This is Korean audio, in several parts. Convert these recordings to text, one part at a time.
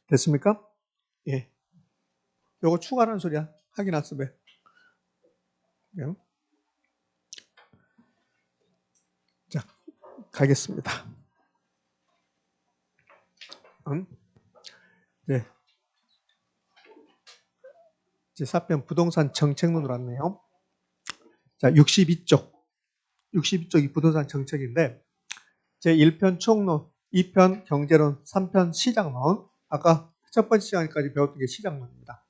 됐습니까? 예. 요거 추가하는 소리야. 확인 학습에. 예. 자, 가겠습니다. 네. 이제 4편 부동산 정책론으로 왔네요. 자, 62쪽. 62쪽이 부동산 정책인데, 제 1편 총론, 2편 경제론, 3편 시장론. 아까 첫 번째 시간까지 배웠던 게 시장론입니다.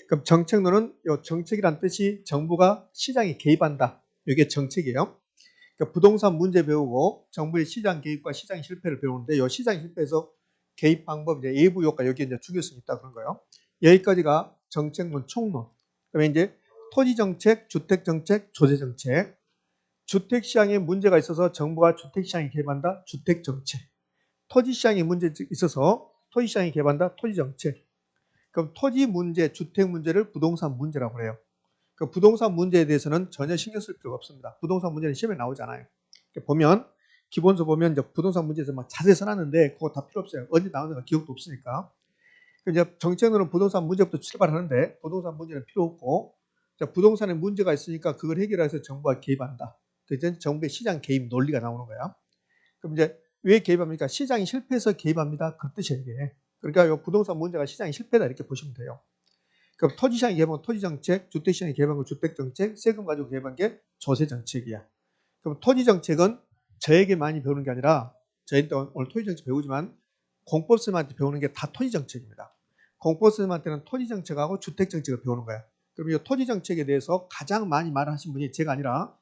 그럼 정책론은 이 정책이란 뜻이 정부가 시장에 개입한다. 이게 정책이에요. 그러니까 부동산 문제 배우고 정부의 시장 개입과 시장 실패를 배우는데 이 시장 실패에서 개입 방법, 이제 예부 효과 여기 이제 중요성이 있다 그런 거예요. 여기까지가 정책론 총론. 그다음에 이제 토지 정책, 주택 정책, 조세 정책. 주택 시장에 문제가 있어서 정부가 주택 시장에 개입한다. 주택 정책. 토지 시장에 문제 있어서 토지 시장에 개입한다. 토지 정책. 그럼 토지 문제, 주택 문제를 부동산 문제라고 해요. 그 부동산 문제에 대해서는 전혀 신경 쓸 필요가 없습니다. 부동산 문제는 시험에 나오잖아요. 보면 기본서 보면 이제 부동산 문제에서 막 자세히 써놨는데 그거 다 필요 없어요. 언제 나오는가 기억도 없으니까. 이제 정책론은 부동산 문제부터 출발하는데 부동산 문제는 필요 없고 부동산에 문제가 있으니까 그걸 해결해서 정부가 개입한다. 그래서 정부의 시장 개입 논리가 나오는 거야. 그럼 이제 왜 개입합니까? 시장이 실패해서 개입합니다. 그 뜻이에요 이게. 그러니까 이 부동산 문제가 시장이 실패다 이렇게 보시면 돼요. 그럼 토지시장이 개입한 토지정책, 주택시장이 개입한 거 주택정책, 세금 가지고 개입한 게 조세정책이야. 그럼 토지정책은 저에게 많이 배우는 게 아니라 저희도 오늘 토지정책 배우지만 공법쌤한테 배우는 게 다 토지정책입니다. 공법쌤한테는 토지정책하고 주택정책을 배우는 거야. 그럼 이 토지정책에 대해서 가장 많이 말하신 분이 제가 아니라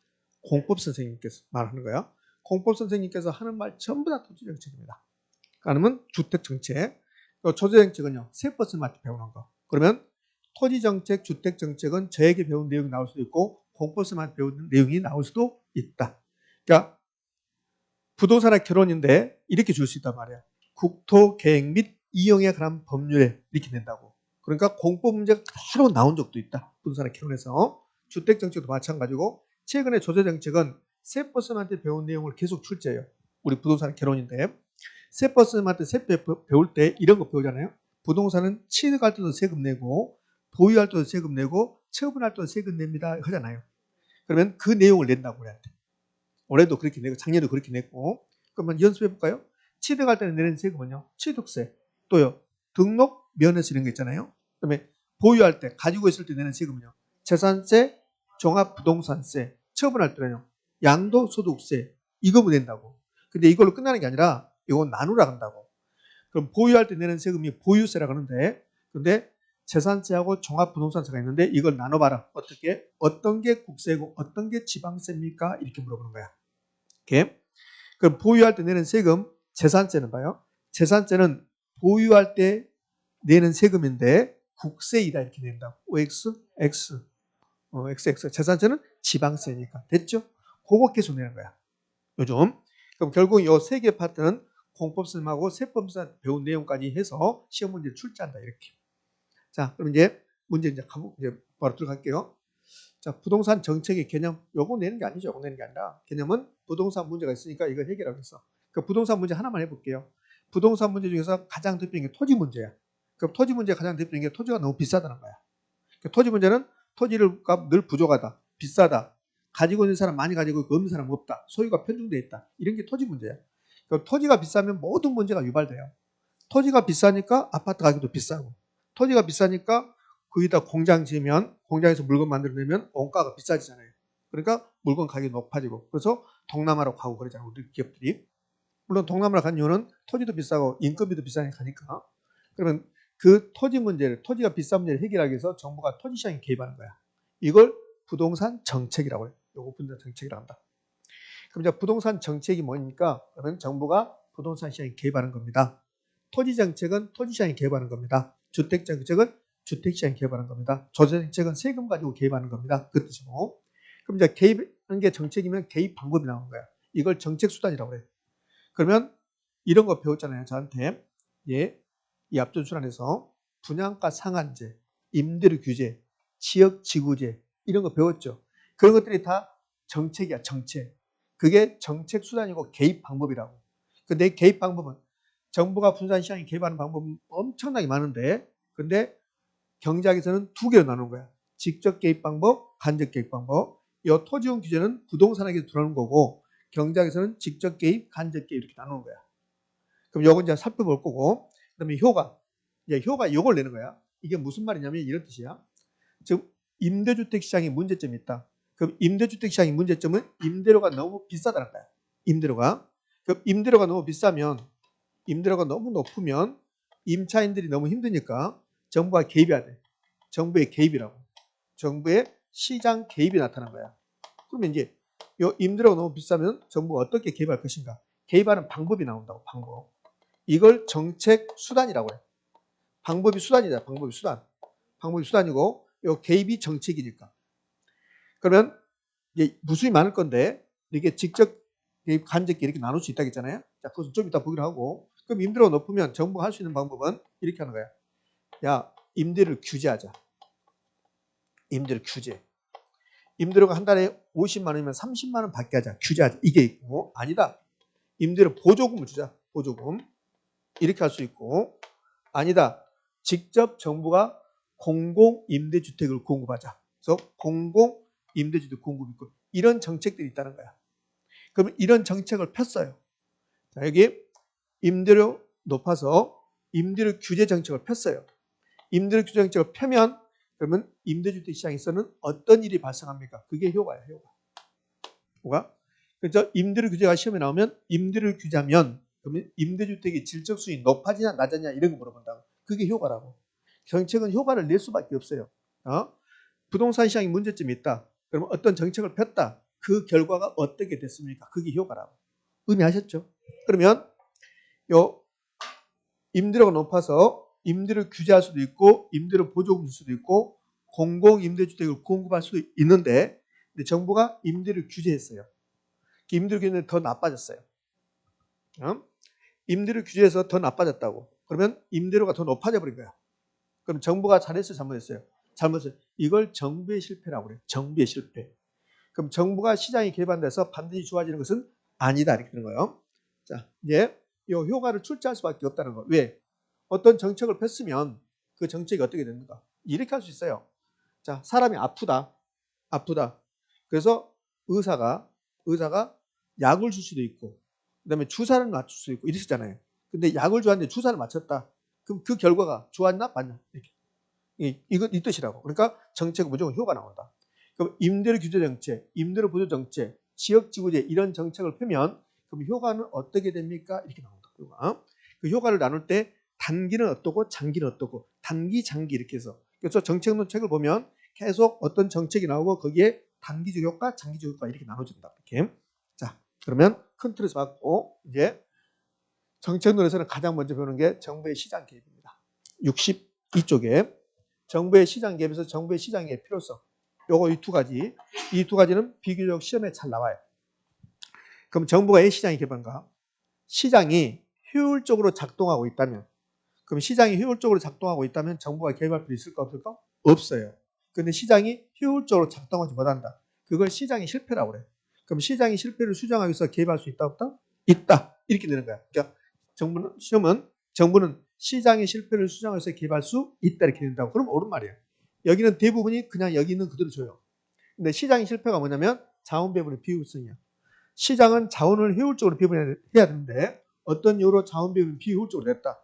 공법선생님께서 말하는 거야. 공법선생님께서 하는 말 전부 다 토지정책입니다. 그러면 주택정책, 조세정책은요 세법쌤한테 배우는 거. 그러면 토지정책, 주택정책은 저에게 배운 내용이 나올 수도 있고 공법쌤한테 배운 내용이 나올 수도 있다. 그러니까 부동산의 결론인데 이렇게 줄 수 있단 말이야. 국토계획 및 이용에 관한 법률에 이렇게 낸다고. 그러니까 공법 문제가 그대로 나온 적도 있다. 부동산의 결론에서. 주택정책도 마찬가지고 최근에 조세정책은 세법쌤한테 배운 내용을 계속 출제해요. 우리 부동산의 결론인데 세법쌤한테 배울 때 이런 거 배우잖아요. 부동산은 취득할 때도 세금 내고 보유할 때도 세금 내고 처분할 때도 세금 냅니다 하잖아요. 그러면 그 내용을 낸다고 우리한테. 올해도 그렇게 내고 작년에도 그렇게 냈고. 그러면 연습해 볼까요? 취득할 때 내는 세금은요. 취득세, 또요. 등록, 면허세 이런 거 있잖아요. 그다음에 보유할 때, 가지고 있을 때 내는 세금은요. 재산세, 종합부동산세, 처분할 때는요. 양도소득세, 이거 낸다고. 근데 이걸로 끝나는 게 아니라 이거 나누라 한다고. 그럼 보유할 때 내는 세금이 보유세라고 하는데 근데 재산세하고 종합부동산세가 있는데 이걸 나눠봐라. 어떻게? 어떤 게 국세고 어떤 게 지방세입니까? 이렇게 물어보는 거야. 이렇게. 그럼 보유할 때 내는 세금, 재산세는 봐요. 재산세는 보유할 때 내는 세금인데 국세이다 이렇게 낸다. OX, X, XX. 재산세는 지방세니까. 됐죠? 그거 계속 내는 거야. 요즘. 그럼 결국 이 세 개 파트는 공법쌤하고 세법쌤 배운 내용까지 해서 시험 문제를 출제한다 이렇게. 자, 그럼 이제 문제 이제 바로 들어갈게요. 자, 부동산 정책의 개념, 요거 내는 게 아니죠. 요거 내는 게 아니라 개념은 부동산 문제가 있으니까 이걸 해결하고 있어. 그 부동산 문제 하나만 해볼게요. 부동산 문제 중에서 가장 대표적인 게 토지 문제야. 그럼 토지 문제 가장 대표적인 게 토지가 너무 비싸다는 거야. 그 토지 문제는 토지를 값 늘 부족하다, 비싸다, 가지고 있는 사람 많이 가지고 있고 없는 사람 없다, 소유가 편중돼 있다. 이런 게 토지 문제야. 그럼 토지가 비싸면 모든 문제가 유발돼요. 토지가 비싸니까 아파트 가격도 비싸고, 토지가 비싸니까 거기다 공장 지으면 공장에서 물건 만들어내면 원가가 비싸지잖아요. 그러니까 물건 가격이 높아지고 그래서 동남아로 가고 그러잖아요. 우리 기업들이. 물론 동남아로 간 이유는 토지도 비싸고 인건비도 비싸니까 가니까. 그러면 그 토지 문제를 토지가 비싼 문제를 해결하기 위해서 정부가 토지 시장에 개입하는 거야. 이걸 부동산 정책이라고 해요. 요거 부동산 정책이라고 한다. 그럼 이제 부동산 정책이 뭐니까? 그러면 정부가 부동산 시장에 개입하는 겁니다. 토지 정책은 토지 시장에 개입하는 겁니다. 주택 정책은 주택 시장에 개입하는 겁니다. 조세 정책은 세금 가지고 개입하는 겁니다. 그 뜻이고. 그럼 이제 개입하는 게 정책이면 개입 방법이 나오는 거야. 이걸 정책 수단이라고 해요. 그러면 이런 거 배웠잖아요. 저한테. 예. 이 앞전 순환에서 분양가 상한제, 임대료 규제, 지역 지구제 이런 거 배웠죠. 그런 것들이 다 정책이야. 정책. 그게 정책 수단이고 개입 방법이라고. 근데 개입 방법은 정부가 부동산 시장에 개입하는 방법은 엄청나게 많은데, 근데 경제학에서는 두 개로 나누는 거야. 직접 개입 방법, 간접 개입 방법. 이 토지용 규제는 부동산에게 들어오는 거고, 경제학에서는 직접 개입, 간접 개입 이렇게 나누는 거야. 그럼 요건 이제 살펴볼 거고, 그다음에 효과. 이제 효과 이걸 내는 거야. 이게 무슨 말이냐면 이런 뜻이야. 즉 임대주택 시장에 문제점이 있다. 그럼 임대주택 시장의 문제점은 임대료가 너무 비싸다는 거야. 임대료가. 그럼 임대료가 너무 비싸면, 임대료가 너무 높으면 임차인들이 너무 힘드니까 정부가 개입해야 돼. 정부의 개입이라고. 정부의 시장 개입이 나타난 거야. 그러면 이제 요 임대료가 너무 비싸면 정부가 어떻게 개입할 것인가? 개입하는 방법이 나온다고. 방법. 이걸 정책 수단이라고 해. 방법이 수단이다. 방법이 수단. 방법이 수단이고 요 개입이 정책이니까. 그러면 이제 무수히 많을 건데 이게 직접 개입, 간접 개입 이렇게 나눌 수 있다고 했잖아요. 자, 그것은 좀 이따 보기로 하고. 그럼 임대료가 높으면 정부가 할 수 있는 방법은 이렇게 하는 거야. 야, 임대를 규제하자. 임대를 규제. 임대료가 한 달에 50만 원이면 30만 원 받게 하자. 규제하자. 이게 있고, 아니다. 임대료 보조금을 주자. 보조금. 이렇게 할 수 있고, 아니다. 직접 정부가 공공임대주택을 공급하자. 그래서 공공임대주택 공급 있고, 이런 정책들이 있다는 거야. 그러면 이런 정책을 폈어요. 자, 여기 임대료 높아서 임대료 규제 정책을 폈어요. 임대료 규제 정책을 펴면 그러면 임대주택 시장에서는 어떤 일이 발생합니까? 그게 효과예요. 효과. 효과. 그래서 임대료 규제가 시험에 나오면 임대료 규제하면 그러면 임대주택의 질적 수익이 높아지냐 낮아지냐 이런 거 물어본다고. 그게 효과라고. 정책은 효과를 낼 수밖에 없어요. 부동산 시장에 문제점이 있다. 그러면 어떤 정책을 폈다. 그 결과가 어떻게 됐습니까? 그게 효과라고. 의미하셨죠? 그러면 요 임대료가 높아서 임대료 규제할 수도 있고 임대료 보조금 줄 수도 있고 공공임대주택을 공급할 수도 있는데 근데 정부가 임대료 규제했어요. 임대료 규제는 더 나빠졌어요. 임대료 규제해서 더 나빠졌다고. 그러면 임대료가 더 높아져 버린 거야. 그럼 정부가 잘했어요? 잘못했어요? 잘못했어요. 이걸 정부의 실패라고 그래요. 정부의 실패. 그럼 정부가 시장이 개방돼서 반드시 좋아지는 것은 아니다. 이렇게 되는 거예요. 자, 이제 이 효과를 출제할 수밖에 없다는 거. 왜? 어떤 정책을 폈으면 그 정책이 어떻게 되는가? 이렇게 할 수 있어요. 자, 사람이 아프다. 아프다. 그래서 의사가 약을 줄 수도 있고 그다음에 주사를 맞출 수 있고 이랬잖아요. 근데 약을 주었는데 주사를 맞췄다. 그럼 그 결과가 좋았나? 맞나? 이렇게. 이 뜻이라고. 그러니까 정책은 무조건 효과가 나온다. 그럼 임대료 규제 정책, 임대료 보조 정책, 지역지구제 이런 정책을 펴면 그럼 효과는 어떻게 됩니까? 이렇게 나온다. 그 효과를 나눌 때 단기는 어떻고 장기는 어떻고 단기, 장기 이렇게 해서 그래서 정책론 책을 보면 계속 어떤 정책이 나오고 거기에 단기적 효과, 장기적 효과 이렇게 나눠진다. 이렇게. 자, 그러면 큰 틀에서 봤고 이제 정책론에서는 가장 먼저 배우는 게 정부의 시장 개입입니다. 62쪽에 정부의 시장 개입에서 정부의 시장의 필요성. 요거 이 두 가지. 이 두 가지는 비교적 시험에 잘 나와요. 그럼 정부가 왜 시장이 개입한가? 시장이 효율적으로 작동하고 있다면 그럼 시장이 효율적으로 작동하고 있다면 정부가 개입할 필요 있을까 없을까? 없어요. 근데 시장이 효율적으로 작동하지 못한다. 그걸 시장의 실패라고 그래. 그럼 시장의 실패를 수정하기 위해서 개입할 수 있다 없다? 있다. 이렇게 되는 거야. 그러니까 정부는 시장의 실패를 수정해서 개입할 수 있다 이렇게 된다고. 그럼 옳은 말이에요. 여기는 대부분이 그냥 여기 있는 그대로 줘요. 근데 시장의 실패가 뭐냐면 자원 배분의 비효율성이야. 시장은 자원을 효율적으로 배분해야 되는데 어떤 이유로 자원 배분이 비효율적으로 됐다.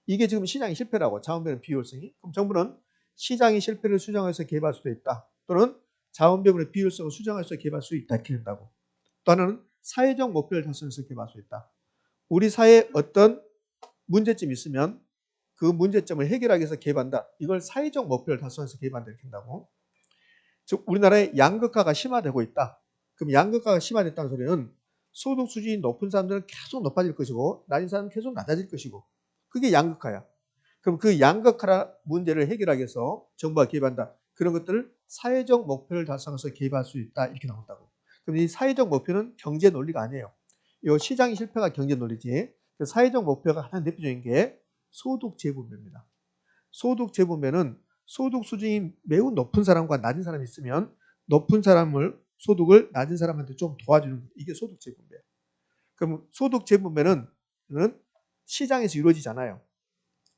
이게 지금 시장의 실패라고. 자원 배분 비효율성이. 그럼 정부는 시장의 실패를 수정해서 개입할 수도 있다. 또는 자원 배분의 비효율성을 수정해서 개입할 수 있다. 이렇게 된다고. 또 하나는 사회적 목표를 달성해서 개입할 수 있다. 우리 사회에 어떤 문제점이 있으면 그 문제점을 해결하기 위해서 개입한다. 이걸 사회적 목표를 달성해서 개입한다. 이렇게 한다고. 즉 우리나라의 양극화가 심화되고 있다. 그럼 양극화가 심화됐다는 소리는 소득 수준이 높은 사람들은 계속 높아질 것이고 낮은 사람은 계속 낮아질 것이고 그게 양극화야. 그럼 그 양극화 문제를 해결하기 위해서 정부가 개입한다. 그런 것들을 사회적 목표를 달성해서 개입할 수 있다. 이렇게 나온다고. 그럼 이 사회적 목표는 경제 논리가 아니에요. 이 시장의 실패가 경제 논리지. 그 사회적 목표가 가장 대표적인 게 소득 재분배입니다. 소득 재분배는 소득 수준이 매우 높은 사람과 낮은 사람이 있으면 높은 사람을 소득을 낮은 사람한테 좀 도와주는 이게 소득 재분배. 그럼 소득 재분배는 시장에서 이루어지잖아요.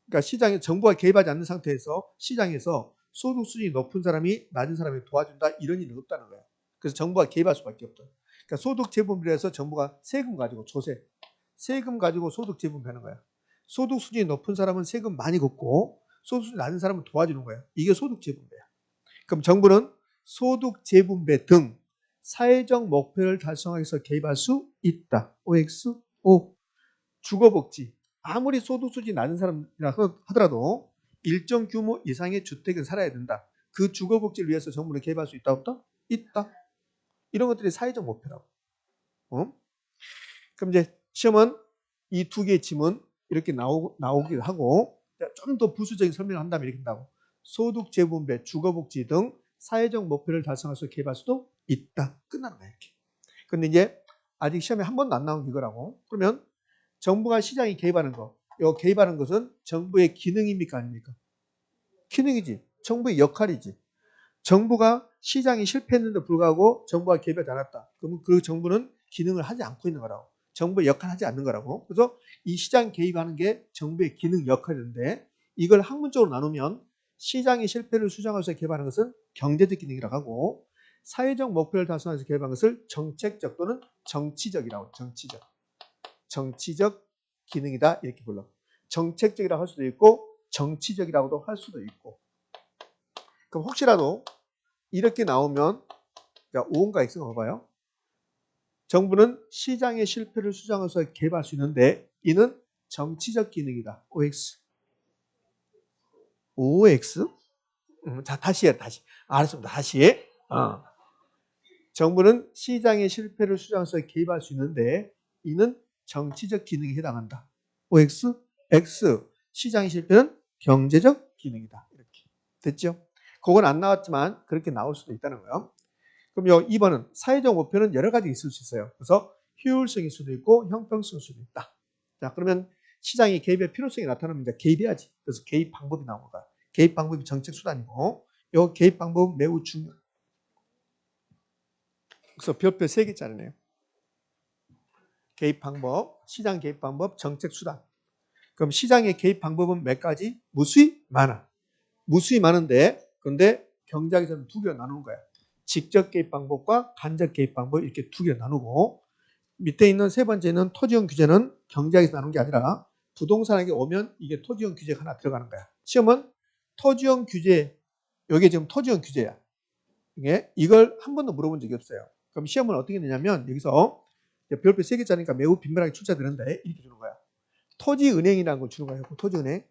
그러니까 시장에 정부가 개입하지 않는 상태에서 시장에서 소득 수준이 높은 사람이 낮은 사람을 도와준다 이런 일은 없다는 거예요. 그래서 정부가 개입할 수밖에 없다. 그러니까 소득 재분배해서 정부가 세금 가지고 세금 가지고 소득 재분배하는 거야. 소득 수준이 높은 사람은 세금 많이 걷고 소득 수준이 낮은 사람은 도와주는 거야. 이게 소득 재분배야. 그럼 정부는 소득 재분배 등 사회적 목표를 달성하기 위해서 개입할 수 있다. OX, O. 주거복지. 아무리 소득 수준이 낮은 사람이라 하더라도 일정 규모 이상의 주택은 살아야 된다. 그 주거복지를 위해서 정부는 개입할 수 있다 없다? 있다. 이런 것들이 사회적 목표라고. 그럼 이제 시험은 이 두 개의 지문 이렇게 나오기도 하고 좀 더 부수적인 설명을 한다면 이렇게 한다고. 소득 재분배, 주거복지 등 사회적 목표를 달성할 수 개입할 수도 있다. 끝나는 거야 이렇게. 근데 이제 아직 시험에 한 번도 안 나온 이거라고. 그러면 정부가 시장에 개입하는 거, 이 개입하는 것은 정부의 기능입니까 아닙니까? 기능이지. 정부의 역할이지. 정부가 시장이 실패했는데 불구하고 정부가 개입하지 않았다. 그러면 그 정부는 기능을 하지 않고 있는 거라고. 정부의 역할을 하지 않는 거라고. 그래서 이 시장 개입하는 게 정부의 기능 역할인데 이걸 학문적으로 나누면 시장의 실패를 수정하기 위해서 개입하는 것은 경제적 기능이라고 하고 사회적 목표를 달성하기 위해서 개입하는 것을 정책적 또는 정치적이라고. 정치적 기능이다 이렇게 불러. 정책적이라고 할 수도 있고 정치적이라고도 할 수도 있고. 그럼 혹시라도 이렇게 나오면 O인가 X가 봐봐요. 정부는 시장의 실패를 수정해서 개입할 수 있는데 이는 정치적 기능이다. OX. OX? 자, 다시 해. 알았습니다. 다시 해. 정부는 시장의 실패를 수정해서 개입할 수 있는데 이는 정치적 기능에 해당한다. OX? X. 시장의 실패는 경제적 기능이다. 이렇게. 됐죠? 그건 안 나왔지만 그렇게 나올 수도 있다는 거예요. 그럼 요 2번은 사회적 목표는 여러 가지 있을 수 있어요. 그래서 효율성일 수도 있고 형평성일 수도 있다. 자, 그러면 시장이 개입의 필요성이 나타나면 이제 개입해야지. 그래서 개입 방법이 나온 거야. 개입 방법이 정책 수단이고 요 개입 방법은 매우 중요해요. 그래서 별표 3개짜리네요. 개입 방법, 시장 개입 방법, 정책 수단. 그럼 시장의 개입 방법은 몇 가지? 무수히 많아. 무수히 많은데 근데 경제학에서는 두 개로 나누는 거야. 직접 개입 방법과 간접 개입 방법 이렇게 두 개로 나누고 밑에 있는 세 번째는 토지용 규제는 경제학에서 나누는 게 아니라 부동산에게 오면 이게 토지용 규제가 하나 들어가는 거야. 시험은 토지용 규제, 이게 지금 토지용 규제야. 이걸 한 번도 물어본 적이 없어요. 그럼 시험은 어떻게 되냐면 여기서 별표 3개짜리니까 매우 빈번하게 출제되는데 이렇게 주는 거야. 토지은행이라는 걸 주는 거예요. 토지은행.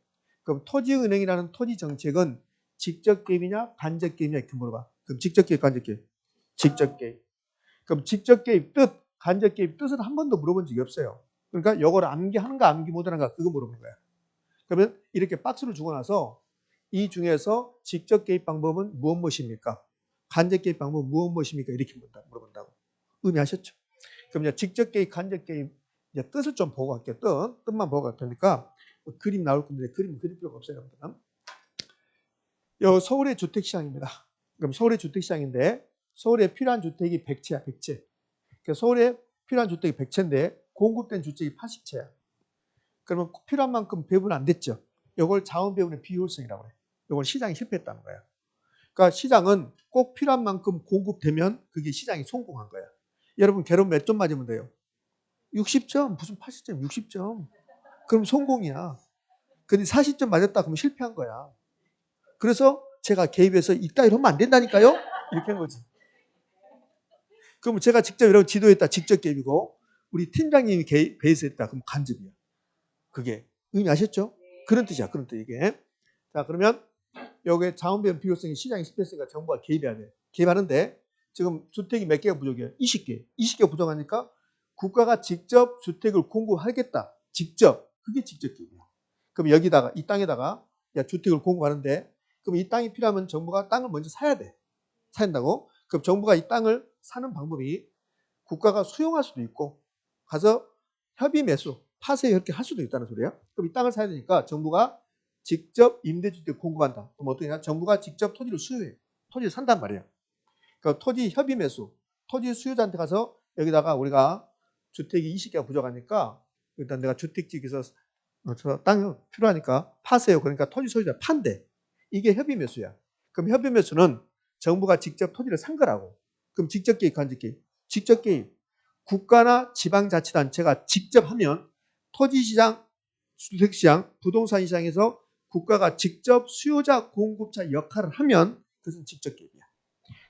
그럼 토지은행이라는 토지 정책은 직접 개입이냐 간접 개입이냐 이렇게 물어봐. 그럼 직접 개입, 간접 개입. 직접 개입. 그럼 직접 개입 뜻, 간접 개입 뜻은 한 번도 물어본 적이 없어요. 그러니까 이걸 암기하는가 암기 못하는가 그거 물어보는 거야. 그러면 이렇게 박스를 주고 나서 이 중에서 직접 개입 방법은 무엇입니까? 간접 개입 방법은 무엇입니까? 이렇게 물어본다고. 의미하셨죠? 그럼 이제 직접 개입, 간접 개입 이제 뜻을 좀 보고 갈게요. 뜻만 보고 갈 테니까 그림 나올 건데 그림 그릴 필요가 없어요. 요 서울의 주택시장입니다. 그럼 서울의 주택시장인데 서울에 필요한 주택이 100채야. 100채. 그러니까 서울에 필요한 주택이 100채인데 공급된 주택이 80채야. 그러면 필요한 만큼 배분 안 됐죠. 이걸 자원 배분의 비효율성이라고 해요. 이걸 시장이 실패했다는 거야. 그러니까 시장은 꼭 필요한 만큼 공급되면 그게 시장이 성공한 거야. 여러분 괴로움 몇 점 맞으면 돼요? 60점, 무슨 80점, 60점. 그럼 성공이야. 근데 40점 맞았다 그러면 실패한 거야. 그래서 제가 개입해서 이따위로 하면 안 된다니까요? 이렇게 한 거지. 그럼 제가 직접 이런 지도했다. 직접 개입이고 우리 팀장님이 베이스했다. 그럼 간접이야. 그게 의미하셨죠? 그런 뜻이야. 그런 뜻 이게. 자 그러면 여기에 자원배분 필요성이 시장이 실패했으니까 정부가 개입해야 돼. 개입하는데 지금 주택이 몇 개가 부족해요? 20개. 20개가 부족하니까 국가가 직접 주택을 공급하겠다. 직접. 그게 직접 개입이야. 그럼 여기다가 이 땅에다가 주택을 공급하는데 그럼 이 땅이 필요하면 정부가 땅을 먼저 사야 돼. 사야 된다고? 그럼 정부가 이 땅을 사는 방법이 국가가 수용할 수도 있고 가서 협의 매수, 파세 이렇게 할 수도 있다는 소리야. 그럼 이 땅을 사야 되니까 정부가 직접 임대주택 공급한다. 그럼 어떻게 하냐? 정부가 직접 토지를 수요해. 토지를 산단 말이야. 그러니까 토지 협의 매수, 토지 수요자한테 가서 여기다가 우리가 주택이 20개가 부족하니까 일단 내가 주택지에서 저 땅이 필요하니까 파세요. 그러니까 토지 소유자 판대. 이게 협의 매수야. 그럼 협의 매수는 정부가 직접 토지를 산 거라고. 그럼 직접 개입, 간접 개입. 직접 개입. 국가나 지방자치단체가 직접 하면 토지시장, 주택시장, 부동산 시장에서 국가가 직접 수요자, 공급자 역할을 하면 그것은 직접 개입이야.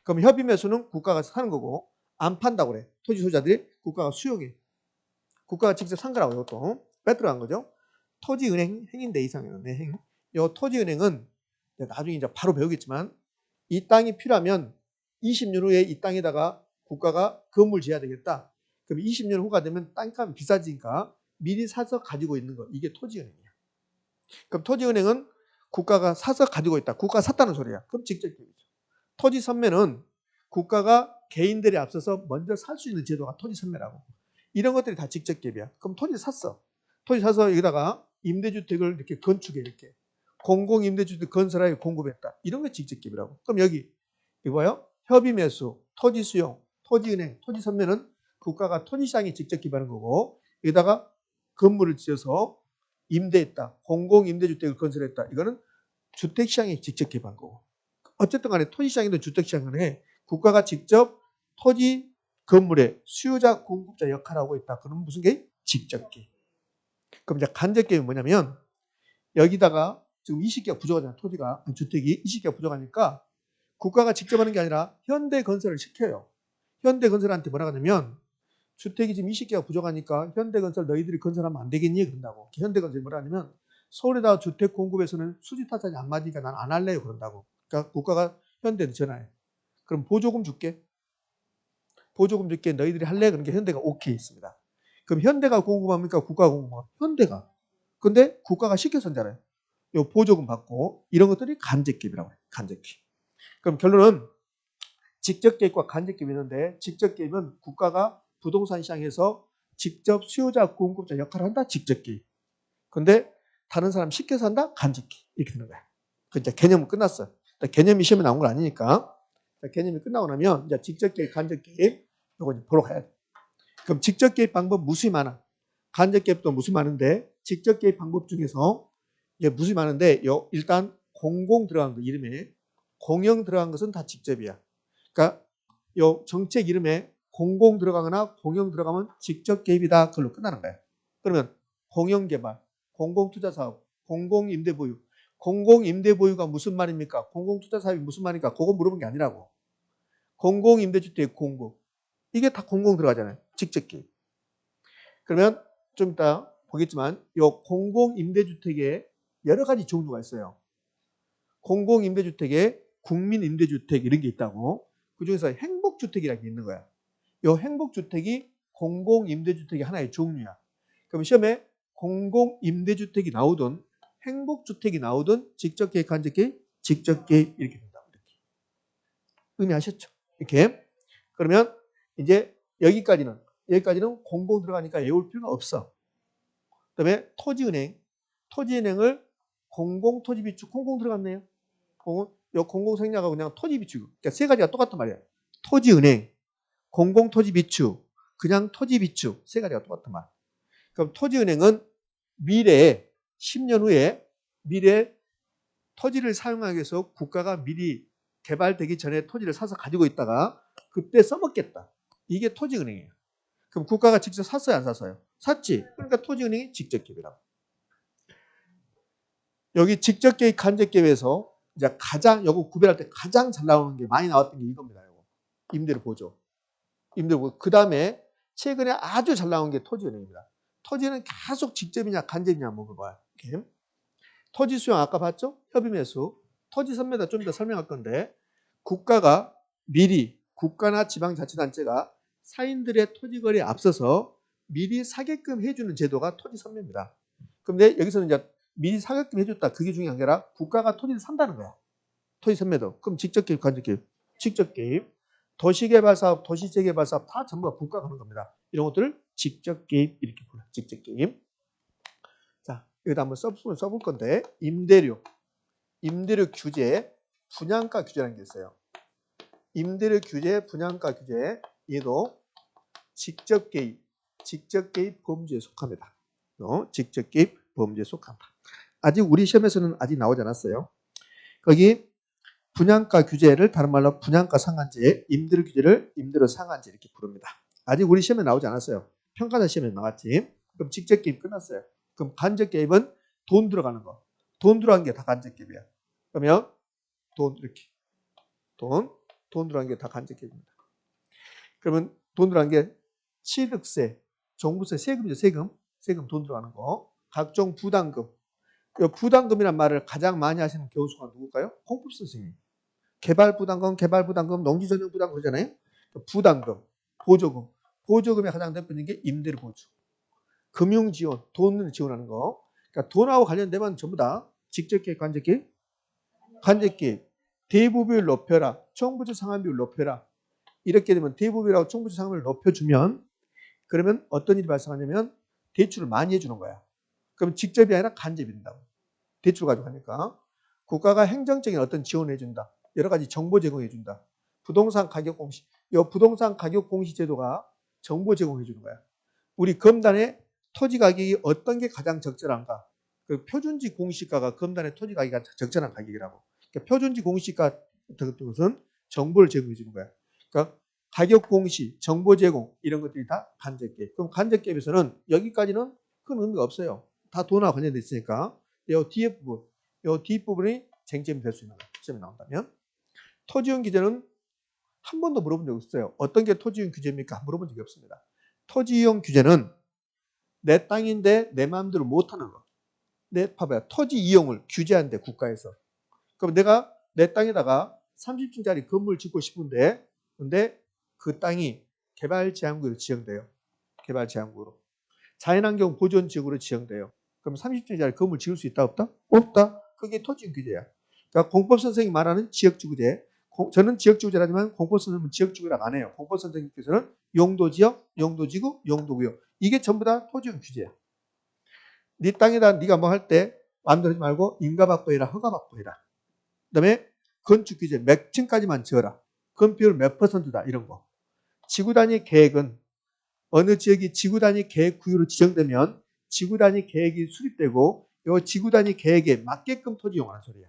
그럼 협의 매수는 국가가 사는 거고 안 판다고 그래. 토지 소유자들이 국가가 수용해. 국가가 직접 산 거라고 이것도 빼들어간 거죠. 토지은행 행인대 이상은 행. 이 토지은행은 나중에 이제 바로 배우겠지만 이 땅이 필요하면 20년 후에 이 땅에다가 국가가 건물 지어야 되겠다. 그럼 20년 후가 되면 땅값이 비싸지니까 미리 사서 가지고 있는 거. 이게 토지은행이야. 그럼 토지은행은 국가가 사서 가지고 있다. 국가가 샀다는 소리야. 그럼 직접 개입이죠. 토지 선매는 국가가 개인들에 앞서서 먼저 살 수 있는 제도가 토지 선매라고. 이런 것들이 다 직접 개입이야. 그럼 토지 샀어. 토지 사서 여기다가 임대주택을 이렇게 건축해 이렇게. 공공임대주택 건설하여 공급했다. 이런 게 직접 개입이라고. 그럼 여기 이거요. 협의 매수, 토지 수용, 토지은행, 토지 선매는 국가가 토지시장에 직접 개입하는 거고 여기다가 건물을 지어서 임대했다. 공공임대주택을 건설했다. 이거는 주택시장에 직접 개입한 거고. 어쨌든 간에 토지시장이든 주택시장간에 국가가 직접 토지 건물의 수요자 공급자 역할을 하고 있다. 그러면 무슨 게? 직접 개입. 그럼 이제 간접 개입은 뭐냐면 여기다가 지금 20개가 부족하잖아요. 토지가 주택이 20개가 부족하니까 국가가 직접 하는 게 아니라 현대건설을 시켜요. 현대건설한테 뭐라 하냐면 주택이 지금 20개가 부족하니까 현대건설 너희들이 건설하면 안 되겠니? 그런다고. 현대건설이 뭐라 하냐면 서울에다 주택 공급에서는 수지 타산이 안 맞으니까 난 안 할래요. 그런다고. 그러니까 국가가 현대한테 전화해. 그럼 보조금 줄게. 보조금 줄게. 너희들이 할래? 그러니까 현대가 오케이 있습니다. 그럼 현대가 공급합니까? 국가가 공급합니까? 현대가. 근데 국가가 시켜서 한잖아요. 요 보조금 받고 이런 것들이 간접 개입이라고 해요. 간접 개입. 그럼 결론은 직접 개입과 간접 개입이 있는데 직접 개입은 국가가 부동산 시장에서 직접 수요자 공급자 역할을 한다. 직접 개입. 근데 다른 사람 시켜서 한다. 간접 개입. 이렇게 되는 거야. 그 이제 개념은 끝났어. 개념이 시험에 나온 건 아니니까. 개념이 끝나고 나면 이제 직접 개입, 간접 개입 이거 이제 보러 가야 돼. 그럼 직접 개입 방법 무수히 많아. 간접 개입도 무수히 많은데 직접 개입 방법 중에서 이게 무수히 많은데 일단 공공 들어간 거 이름에 공영 들어간 것은 다 직접이야. 그러니까 요 정책 이름에 공공 들어가거나 공영 들어가면 직접 개입이다. 그걸로 끝나는 거야. 그러면 공영개발, 공공투자사업, 공공임대보유. 공공임대보유가 무슨 말입니까? 공공투자사업이 무슨 말입니까? 그거 물어본 게 아니라고. 공공임대주택 공급. 이게 다 공공 들어가잖아요. 직접 개입. 그러면 좀 이따 보겠지만 요 공공임대주택에 여러 가지 종류가 있어요. 공공임대주택에 국민임대주택 이런 게 있다고. 그중에서 행복주택이라는 게 있는 거야. 요 행복주택이 공공임대주택의 하나의 종류야. 그럼 시험에 공공임대주택이 나오든 행복주택이 나오든 직접 개입, 간접 개입, 직접 개입 이렇게 된다고. 이렇게. 의미하셨죠? 이렇게. 그러면 이제 여기까지는 공공 들어가니까 외울 필요가 없어. 그다음에 토지은행을 공공토지비축 공공 들어갔네요. 공공생략하고 그냥 토지비축. 그러니까 세 가지가 똑같단 말이야. 토지은행, 공공토지비축, 그냥 토지비축 세 가지가 똑같단 말이야. 그럼 토지은행은 미래에 10년 후에 미래 토지를 사용하기 위해서 국가가 미리 개발되기 전에 토지를 사서 가지고 있다가 그때 써먹겠다. 이게 토지은행이에요. 그럼 국가가 직접 샀어요, 안 샀어요? 샀지. 그러니까 토지은행이 직접 개입이라고. 여기 직접 개입, 간접 개입에서 이제 요거 구별할 때 가장 잘 나오는 게 많이 나왔던 게 이겁니다. 요거. 임대료 보조. 그 다음에 최근에 아주 잘 나온 게 토지은행입니다. 토지는 계속 직접이냐 간접이냐 물어봐요. 이렇게. 토지 수용 아까 봤죠? 협의 매수. 토지 선매도 좀 이따 설명할 건데 국가가 미리 국가나 지방자치단체가 사인들의 토지거래에 앞서서 미리 사게끔 해주는 제도가 토지 선매입니다. 그런데 여기서는 이제 미리 사게끔 해줬다. 그게 중요한 게 아니라 국가가 토지를 산다는 거야. 토지 선매도. 그럼 직접 개입, 간접 개입. 직접 개입. 도시개발사업, 도시재개발사업 다 전부 국가가 하는 겁니다. 이런 것들을 직접 개입 이렇게 불러요. 직접 개입. 자, 여기다 한번 써볼 건데 임대료 규제, 분양가 규제라는 게 있어요. 임대료 규제, 분양가 규제 얘도 직접 개입 범주에 속합니다. 직접 개입 범죄에 속한다. 아직 우리 시험에서는 아직 나오지 않았어요. 거기 분양가 규제를 다른 말로 분양가 상한제, 임대료 규제를 임대료 상한제 이렇게 부릅니다. 아직 우리 시험에 나오지 않았어요. 평가자 시험에 나왔지. 그럼 직접 개입 끝났어요. 그럼 간접 개입은 돈 들어가는 거. 돈 들어간 게 다 간접 개입이야. 그러면 돈 이렇게 돈 들어간 게 다 간접 개입입니다. 그러면 돈 들어간 게 취득세, 종부세, 세금이죠. 세금 돈 들어가는 거. 각종 부담금. 이 부담금이란 말을 가장 많이 하시는 교수가 누굴까요? 홍법 선생님. 개발 부담금, 농지 전용 부담금 그러잖아요. 부담금, 보조금. 보조금의 가장 대표적인 게 임대료 보조. 금융 지원, 돈을 지원하는 거. 그러니까 돈하고 관련되면 전부 다 직접 개입, 간접 개입, 간접 개입. 대부비율 높여라. 총부채 상환비율 높여라. 이렇게 되면 대부비율하고 총부채 상환비율을 높여주면 그러면 어떤 일이 발생하냐면 대출을 많이 해주는 거야. 그럼 직접이 아니라 간접이 된다고. 대출 가지고 하니까. 국가가 행정적인 어떤 지원을 해준다. 여러 가지 정보 제공해 준다. 부동산 가격 공시. 이 부동산 가격 공시 제도가 정보 제공해 주는 거야. 우리 검단의 토지 가격이 어떤 게 가장 적절한가? 그 표준지 공시가가 검단의 토지 가격이 적절한 가격이라고. 그러니까 표준지 공시가 같은 것은 정보를 제공해 주는 거야. 그러니까 가격 공시, 정보 제공 이런 것들이 다 간접 개입. 그럼 간접 개입에서는 여기까지는 큰 의미가 없어요. 다 돈하고 관련돼 있으니까. 이 뒤에 부분, 이 뒷부분이 쟁점이 될 수 있는 거야. 시험에 나온다면. 토지용 규제는 한 번도 물어본 적이 없어요. 어떤 게 토지용 규제입니까? 물어본 적이 없습니다. 토지용 규제는 내 땅인데 내 마음대로 못하는 거. 봐봐요. 토지 이용을 규제한대 국가에서. 그럼 내가 내 땅에다가 30층짜리 건물 짓고 싶은데 근데 그 땅이 개발제한구로 지정돼요. 개발제한구로. 자연환경 보존지역으로 지정돼요. 그럼 30층짜리 건물 지을 수 있다 없다? 없다. 그게 토지용 규제야. 그러니까 공법 선생님이 말하는 지역주구제. 저는 지역주구제라지만 공법 선생님은 지역주구라고 안 해요. 공법 선생님께서는 용도지역, 용도지구, 용도구역. 이게 전부 다 토지용 규제야. 네 땅에다 네가 뭐 할 때 마음대로 하지 말고 인가받고 해라, 허가받고 해라. 그다음에 건축규제 몇 층까지만 지어라. 건폐율 몇 %다 이런 거. 지구단위 계획은 어느 지역이 지구단위 계획구역으로 지정되면 지구단위 계획이 수립되고 이 지구단위 계획에 맞게끔 토지 이용하는 소리야.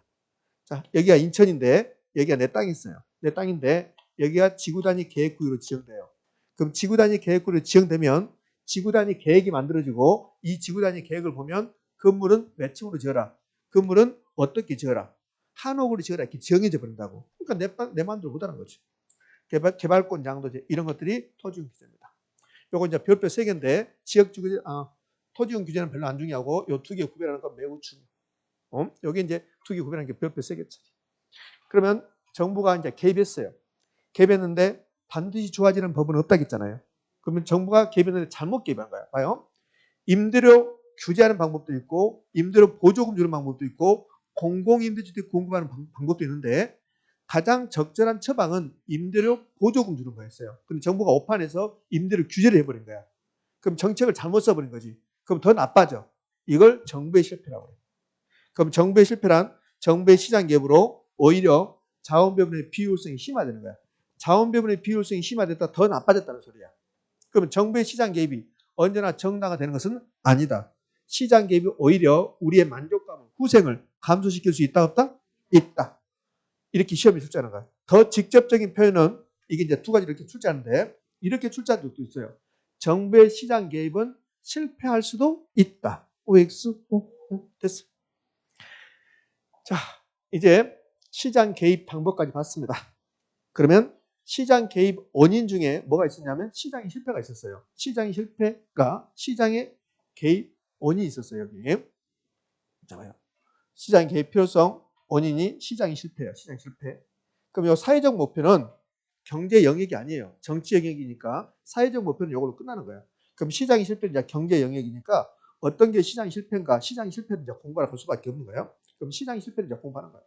자, 여기가 인천인데 여기가 내 땅이 있어요. 내 땅인데 여기가 지구단위 계획구역으로 지정돼요. 그럼 지구단위 계획구역으로 지정되면 지구단위 계획이 만들어지고 이 지구단위 계획을 보면 건물은 몇 층으로 지어라. 건물은 어떻게 지어라. 한옥으로 지어라 이렇게 정해져 버린다고. 그러니까 내 마음대로 못하는 거지. 개발권 양도제 이런 것들이 토지용 규제입니다. 요거 이제 별표 3개인데 지역주규제, 토지용 규제는 별로 안 중요하고 요 두 개 구별하는 건 매우 중요해요. 여기 이제 두 개 구별하는 게 별표 3개짜리. 그러면 정부가 이제 개입했어요. 개입했는데 반드시 좋아지는 법은 없다겠잖아요. 그러면 정부가 개입했는데 잘못 개입한 거야. 봐요. 임대료 규제하는 방법도 있고 임대료 보조금 주는 방법도 있고 공공임대주택 공급하는 방법도 있는데 가장 적절한 처방은 임대료 보조금 주는 거였어요. 근데 정부가 오판해서 임대료 규제를 해버린 거야. 그럼 정책을 잘못 써버린 거지. 그럼 더 나빠져. 이걸 정부의 실패라고 해요. 그럼 정부의 실패란 정부의 시장 개입으로 오히려 자원 배분의 비효율성이 심화되는 거야. 자원 배분의 비효율성이 심화됐다 더 나빠졌다는 소리야. 그럼 정부의 시장 개입이 언제나 정당화 되는 것은 아니다. 시장 개입이 오히려 우리의 만족감을, 후생을 감소시킬 수 있다 없다? 있다. 이렇게 시험에 출제하는 거야. 더 직접적인 표현은 이게 이제 두 가지 이렇게 출제하는데 이렇게 출제한 적도 있어요. 정부의 시장 개입은 실패할 수도 있다. OX 됐어. 자, 이제 시장 개입 방법까지 봤습니다. 그러면 시장 개입 원인 중에 뭐가 있었냐면 시장의 실패가 있었어요. 시장의 실패가 시장의 개입 원인이 있었어요. 여기. 자, 봐요. 시장 개입 필요성 원인이 시장의 실패예요. 시장 실패. 그럼 이 사회적 목표는 경제 영역이 아니에요. 정치 영역이니까 사회적 목표는 이걸로 끝나는 거예요. 그럼 시장의 실패는 이제 경제 영역이니까 어떤 게 시장의 실패인가? 시장의 실패를 이제 공부를 할 수밖에 없는 거예요. 그럼 시장의 실패를 이제 공부하는 거예요.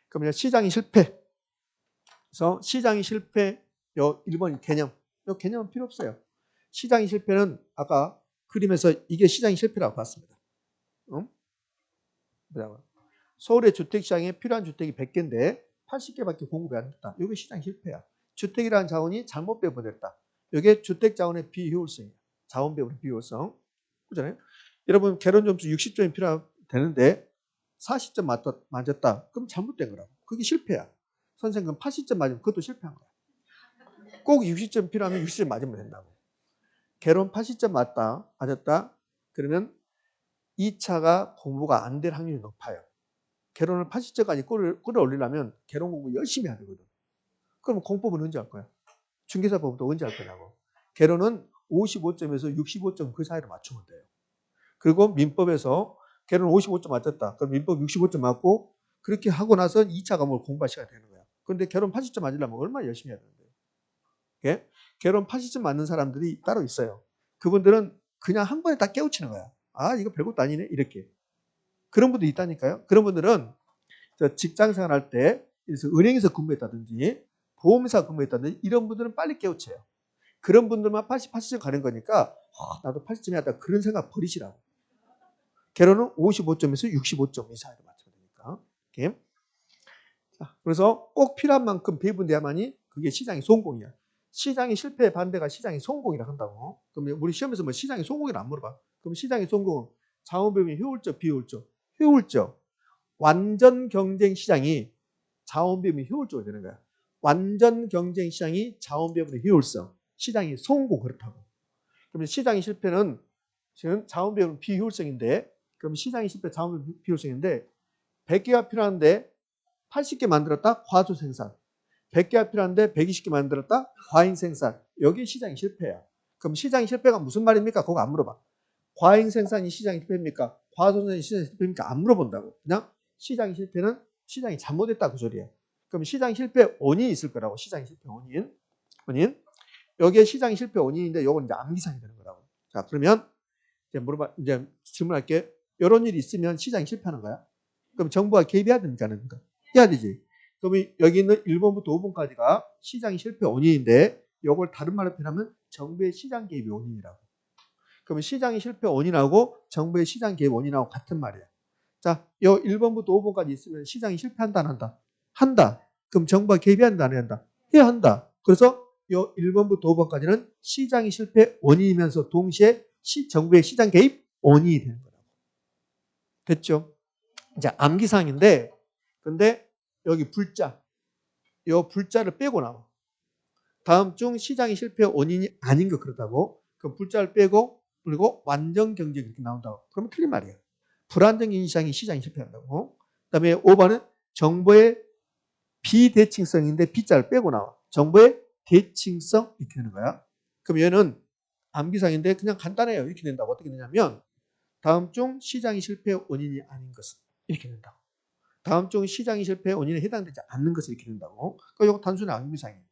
그럼 이제 시장의 실패. 그래서 시장의 실패 요 1번 개념. 요 개념은 필요 없어요. 시장의 실패는 아까 그림에서 이게 시장의 실패라고 봤습니다. 서울의 주택시장에 필요한 주택이 100개인데 80개밖에 공급이 안 됐다. 이게 시장 실패야. 주택이라는 자원이 잘못 배분됐다. 이게 주택 자원의 비효율성이야. 자원 배분의 비효율성. 그렇잖아요. 여러분 개론 점수 60점이 필요되는데 40점 맞았다. 그럼 잘못된 거라고. 그게 실패야. 선생님 그럼 80점 맞으면 그것도 실패한 거야. 꼭 60점 필요하면 60점 맞으면 된다고. 개론 80점 맞았다. 그러면 2차가 공부가 안 될 확률이 높아요. 개론을 80점까지 끌어올리려면 개론 공부 열심히 해야 되거든. 그럼 공법은 언제 할 거야? 중개사법도 언제 할 거냐고. 개론은 55점에서 65점 그 사이로 맞추면 돼요. 그리고 민법에서 개론 55점 맞았다. 그럼 민법 65점 맞고 그렇게 하고 나서 2차 과목을 공부할 시간이 되는 거야. 그런데 개론 80점 맞으려면 얼마나 열심히 해야 되는데요. 예? 개론 80점 맞는 사람들이 따로 있어요. 그분들은 그냥 한 번에 다 깨우치는 거야. 아 이거 별것도 아니네 이렇게. 그런 분도 있다니까요. 그런 분들은 직장 생활할 때 그래서 은행에서 근무했다든지 보험사 근무했다든지 이런 분들은 빨리 깨우쳐요. 그런 분들만 80점 가는 거니까 나도 80점이 었다 그런 생각 버리시라고. 개론은 55점에서 65점 이 사이로 맞춰야 되니까. 이렇게. 자, 그래서 꼭 필요한 만큼 배분돼야만이 그게 시장의 성공이야. 시장의 실패의 반대가 시장의 성공이라 한다고. 그럼 우리 시험에서 뭐 시장의 성공이라 안 물어봐. 그럼 시장의 성공은 자원배분이 효율적, 비효율적? 효율적. 완전 경쟁 시장이 자원배분이 효율적으로 되는 거야. 완전 경쟁 시장이 자원배분의 효율성. 시장이 성공 그렇다고. 그러면 시장의 실패는 지금 자원배분 비효율성인데 그럼 시장의 실패 자원배분 비효율성인데 100개가 필요한데 80개 만들었다? 과소 생산. 100개가 필요한데 120개 만들었다? 과잉 생산. 여기 시장이 실패야. 그럼 시장이 실패가 무슨 말입니까? 그거 안 물어봐. 과잉 생산이 시장이 실패입니까? 과소 생산이 시장이 실패입니까? 안 물어본다고. 그냥 시장이 실패는 시장이 잘못했다 그 소리야. 그럼 시장 실패 원인이 있을 거라고. 시장 실패 원인. 여기에 시장 실패 원인인데 이건 이제 암기상이 되는 거라고. 자, 그러면 이제 질문할게. 이런 일이 있으면 시장이 실패하는 거야? 그럼 정부가 개입해야 됩니까? 안 됩니까? 해야 되지. 그럼 여기 있는 1번부터 5번까지가 시장이 실패 원인인데 이걸 다른 말로 표현하면 정부의 시장 개입의 원인이라고. 그러면 시장이 실패 원인하고 정부의 시장 개입 원인하고 같은 말이야. 자, 이 1번부터 5번까지 있으면 시장이 실패한다 안 한다? 한다. 그럼 정부가 개입한다 안 한다? 해야 한다. 그래서 이 1번부터 5번까지는 시장이 실패 원인이면서 동시에 정부의 시장 개입 원인이 되는 거라고. 됐죠? 이제 암기사항인데 근데 여기 불자 이 불자를 빼고 나와. 다음 중 시장이 실패 원인이 아닌 거 그렇다고. 그 불자를 빼고 그리고 완전 경쟁이 이렇게 나온다고. 그러면 틀린 말이야. 불안정인 시장이 시장이 실패한다고. 그다음에 5번은 정보의 비대칭성인데 B자를 빼고 나와. 정보의 대칭성 이렇게 되는 거야. 그럼 얘는 암기상인데 그냥 간단해요. 이렇게 된다고. 어떻게 되냐면 다음 중 시장이 실패 원인이 아닌 것은 이렇게 된다고. 다음 중 시장이 실패 원인에 해당되지 않는 것을 이렇게 된다고. 그러니까 이거 단순히 암기상이에요.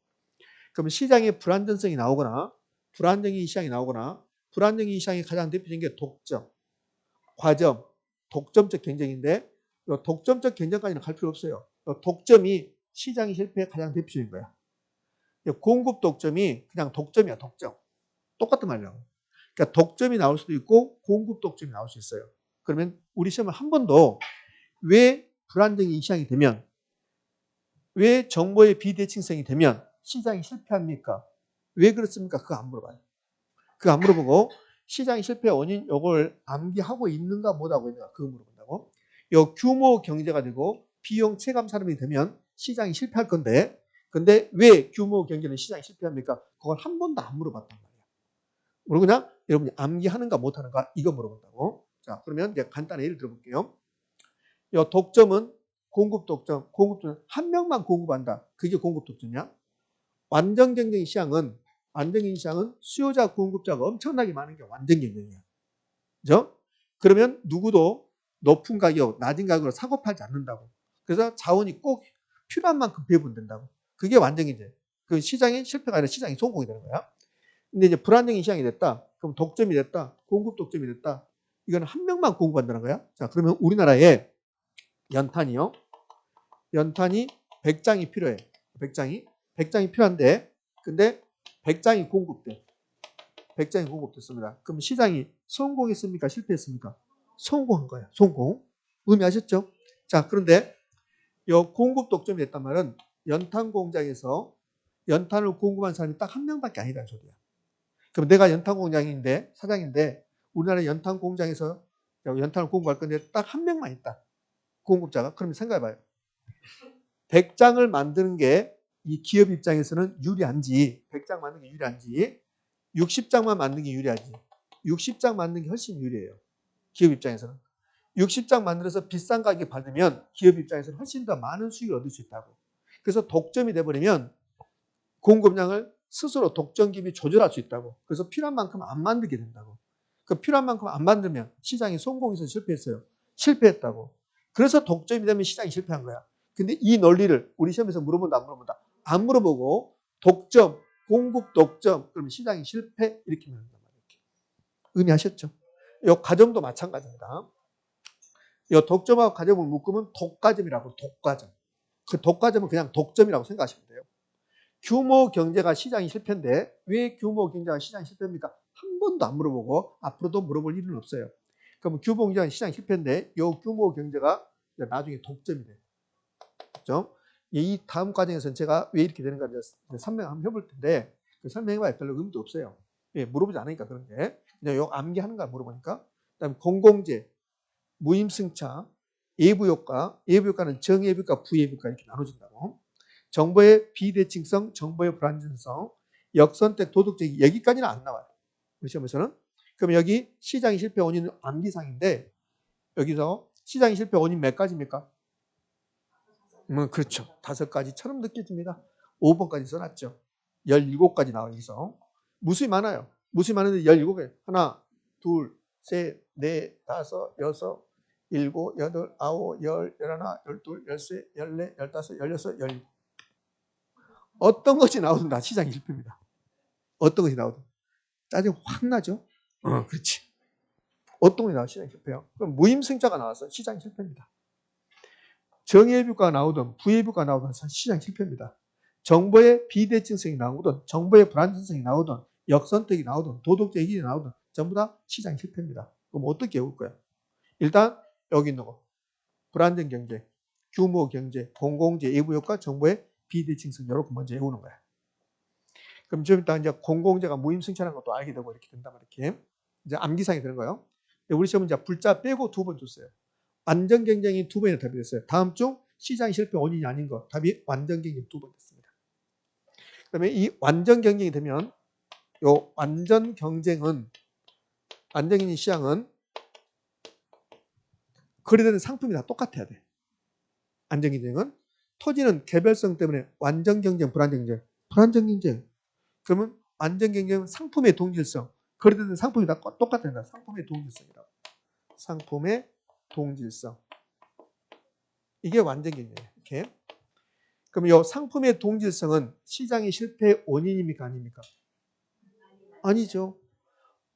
그러면 시장의 불안정성이 나오거나 불안정인 시장이 나오거나 불안정인 시장이 가장 대표적인 게 독점, 과점, 독점적 경쟁인데 독점적 경쟁까지는 갈 필요 없어요. 독점이 시장의 실패의 가장 대표적인 거야. 공급 독점이 그냥 독점이야, 독점. 똑같은 말이라고. 그러니까 독점이 나올 수도 있고 공급 독점이 나올 수 있어요. 그러면 우리 시험을 한 번도 왜 불안정인 시장이 되면 왜 정보의 비대칭성이 되면 시장이 실패합니까? 왜 그렇습니까? 그거 안 물어봐요. 그거 안 물어보고 시장이 실패 원인 이걸 암기하고 있는가 못하고 있는가 그거 물어본다고. 요 규모 경제가 되고 비용 체감 산업이 되면 시장이 실패할 건데 근데 왜 규모 경제는 시장이 실패합니까? 그걸 한 번도 안 물어봤단 말이야. 그리고 그냥 여러분이 암기하는가 못하는가 이거 물어본다고. 자 그러면 이제 간단히 예를 들어볼게요. 요 독점은 공급 독점, 공급은 한 명만 공급한다. 그게 공급 독점이야. 완전 경쟁 시장은 수요자 공급자가 엄청나게 많은 게 완전 경쟁이야. 그죠? 그러면 누구도 높은 가격, 낮은 가격으로 사고 팔지 않는다고. 그래서 자원이 꼭 필요한 만큼 배분된다고. 그게 완전 경제. 그 시장의 실패가 아니라 시장이 성공이 되는 거야. 근데 이제 불안정인 시장이 됐다. 그럼 독점이 됐다. 공급 독점이 됐다. 이건 한 명만 공급한다는 거야. 자, 그러면 우리나라에 연탄이 100장이 필요해. 100장이 필요한데 근데 100장이 공급돼. 100장이 공급됐습니다. 그럼 시장이 성공했습니까? 실패했습니까? 성공한 거야. 성공. 의미하셨죠? 자, 그런데 이 공급 독점이 됐단 말은 연탄 공장에서 연탄을 공급한 사람이 딱 한 명밖에 아니라는 소리야. 그럼 내가 연탄 공장인데 사장인데 우리나라 연탄 공장에서 연탄을 공급할 건데 딱 한 명만 있다. 공급자가. 그러면 생각해봐요. 100장을 만드는 게 이 기업 입장에서는 유리한지, 100장 만드는 게 유리한지, 60장만 만드는 게 유리한지. 60장 만드는 게 훨씬 유리해요. 기업 입장에서는. 60장 만들어서 비싼 가격에 받으면 기업 입장에서는 훨씬 더 많은 수익을 얻을 수 있다고. 그래서 독점이 돼버리면 공급량을 스스로 독점 기업이 조절할 수 있다고. 그래서 필요한 만큼 안 만들게 된다고. 그 필요한 만큼 안 만들면 시장이 성공해서 실패했어요. 실패했다고. 그래서 독점이 되면 시장이 실패한 거야. 근데 이 논리를 우리 시험에서 물어본다, 안 물어본다? 안 물어보고 독점, 공급 독점, 그러면 시장이 실패 이렇게 말한단 말이에요. 의미하셨죠? 이 과정도 마찬가지입니다. 이 독점하고 가점을 묶으면 독과점이라고. 독과점. 그 독과점은 그냥 독점이라고 생각하시면 돼요. 규모 경제가 시장이 실패인데 왜 규모 경제가 시장이 실패입니까? 한 번도 안 물어보고 앞으로도 물어볼 일은 없어요. 그럼 규모 경제가 시장이 실패인데 이 규모 경제가 나중에 독점이 돼요. 그렇죠? 이 다음 과정에서는 제가 왜 이렇게 되는가 설명 한번 해볼 텐데 그 설명해봐야 별로 의미도 없어요. 예, 물어보지 않으니까 그런 게 그냥 요 암기하는 걸 물어보니까. 그다음에 공공재, 무임승차, 예부효과, 예부효과는 정예부효과, 부예부효과 이렇게 나눠진다고. 정보의 비대칭성, 정보의 불안전성, 역선택, 도덕적 여기까지는 안 나와요. 우리 시험에서는. 그럼 여기 시장의 실패 원인은 암기상인데 여기서 시장의 실패 원인 몇 가지입니까? 그렇죠. 5가지처럼 느껴집니다. 5번까지 써놨죠. 17가지 나와 여기서. 무수히 많아요. 무수히 많은데 17개. 하나, 둘, 셋, 넷, 다섯, 여섯, 일곱, 여덟, 아홉, 열, 열하나, 열둘, 열세, 열네, 열다섯, 열여섯, 열일곱. 어떤 것이 나오든 다 시장이 실패입니다. 어떤 것이 나오든. 짜증 확 나죠? 그렇지. 어떤 것이 나와도 시장이 실패요. 그럼 무임승차가 나와서 시장이 실패입니다. 정예비효과가 나오든 부예비효과가 나오든 시장이 실패입니다. 정보의 비대칭성이 나오든 정보의 불안전성이 나오든 역선택이 나오든 도덕적 이익이 나오든 전부 다 시장이 실패입니다. 그럼 어떻게 외울 거야? 일단 여기 있는 거. 불안전 경제, 규모 경제, 공공재, 예부효과, 정보의 비대칭성 이렇게 먼저 외우는 거야. 그럼 좀 이따 이제 공공재가 무임승차라는 것도 알게 되고 이렇게 된단 말이에요. 이제 암기상이 되는 거예요. 우리 시험은 이제 불자 빼고 2번 줬어요. 완전 경쟁이 2번이나 답이 됐어요. 다음 중 시장 실패 원인이 아닌 거. 답이 완전 경쟁 2번 됐습니다. 그다음에 이 완전 경쟁이 되면 요 완전 경쟁은 완전 경쟁 시장은 거래되는 상품이 다 똑같아야 돼. 안전 경쟁은 토지는 개별성 때문에 완전 경쟁, 불안전 경쟁, 불안전 경쟁. 그러면 완전 경쟁은 상품의 동질성, 거래되는 상품이 다 똑같다. 상품의 동질성이라고. 상품의 동질성. 이게 완전 경쟁이에요. 이렇게. 그럼 이 상품의 동질성은 시장의 실패의 원인입니까? 아닙니까? 아니죠.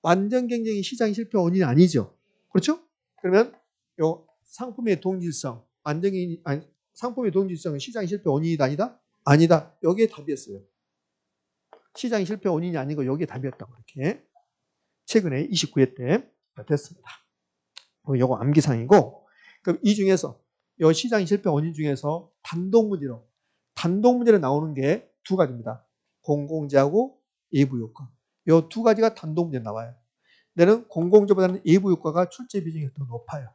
완전 경쟁이 시장의 실패 원인이 아니죠. 그렇죠? 그러면 이 상품의 동질성, 상품의 동질성은 시장의 실패 원인이다 아니다? 아니다. 여기에 답이었어요. 시장의 실패 원인이 아니고 여기에 답이었다고 이렇게 최근에 29회 때 됐습니다. 요거 암기상이고 그럼 이 중에서 이 시장의 실패 원인 중에서 단독 문제로 나오는 게 2가지입니다. 공공재하고 예부효과. 이 2가지가 단독 문제로 나와요. 내는 공공재보다는 예부효과가 출제 비중이 더 높아요.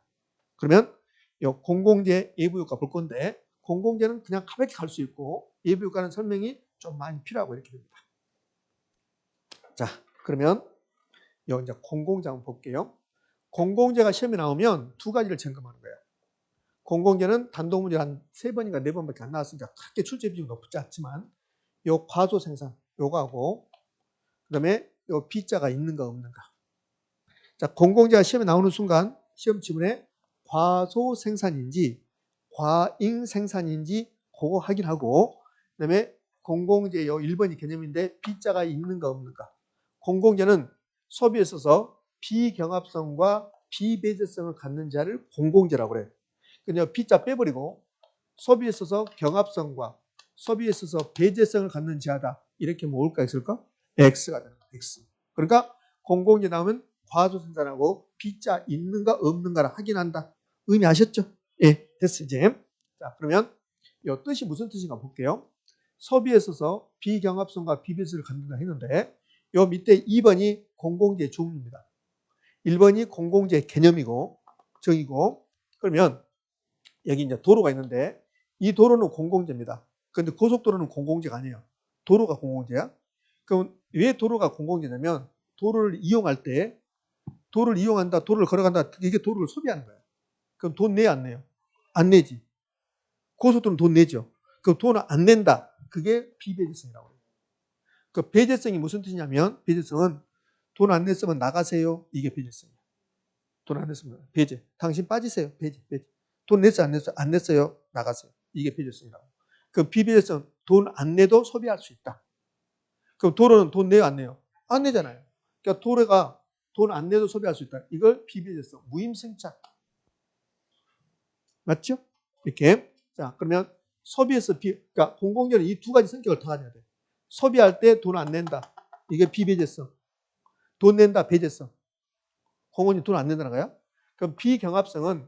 그러면 이 공공재 예부효과 볼 건데 공공재는 그냥 가볍게 갈 수 있고 예부효과는 설명이 좀 많이 필요하고 이렇게 됩니다. 자, 그러면 요 이제 공공재 한번 볼게요. 공공재가 시험에 나오면 2가지를 점검하는 거예요. 공공재는 단독 문제 한 3번인가 4번밖에 안 나왔으니까 크게 출제 비중이 높지 않지만 요 과소 생산 요거하고 그다음에 요 B자가 있는가 없는가. 자, 공공재가 시험에 나오는 순간 시험 지문에 과소 생산인지 과잉 생산인지 그거 확인하고 그다음에 공공재 요 1번이 개념인데 B자가 있는가 없는가. 공공재는 소비에 있어서 비경합성과 비배제성을 갖는 자를 공공재라고 그래요. 그냥 B자 빼버리고 소비에 있어서 경합성과 소비에 있어서 배제성을 갖는 지하다. 이렇게 뭘까 있을까? X가 되는 거야. X. 그러니까 공공재 나오면 과소 생산하고 B자 있는가 없는가를 확인한다. 의미 아셨죠? 예, 됐어 이제. 자, 그러면 이 뜻이 무슨 뜻인가 볼게요. 소비에 있어서 비경합성과 비배제성을 갖는다 했는데 요 밑에 2번이 공공재 종류입니다. 1번이 공공재 개념이고 정의고 그러면 여기 이제 도로가 있는데 이 도로는 공공재입니다. 그런데 고속도로는 공공재가 아니에요. 도로가 공공재야. 그럼 왜 도로가 공공재냐면 도로를 이용할 때 도로를 이용한다, 도로를 걸어간다 이게 도로를 소비하는 거예요. 그럼 돈 내야 안 내요? 안 내지. 고속도로는 돈 내죠. 그럼 돈을 안 낸다. 그게 비배제성이라고 해요. 그 배제성이 무슨 뜻이냐면 배제성은 돈 안 냈으면 나가세요. 이게 배제성이에요. 돈 안 냈으면 배제. 당신 빠지세요. 배제. 돈 냈어요? 안 냈어요? 안 냈어요? 나가세요. 이게 배제성이라고. 그 비배제성 돈 안 내도 소비할 수 있다. 그럼 도로는 돈 내요? 안 내요? 안 내잖아요. 그러니까 도로가 돈 안 내도 소비할 수 있다. 이걸 비배제성 무임승차. 맞죠? 이렇게. 자, 그러면 소비에서 그러니까 공공재는 이 두 가지 성격을 다 가져야 돼. 소비할 때 돈 안 낸다. 이게 비배제성. 돈 낸다. 배제성. 공공재 돈 안 낸다는 거야? 그럼 비경합성은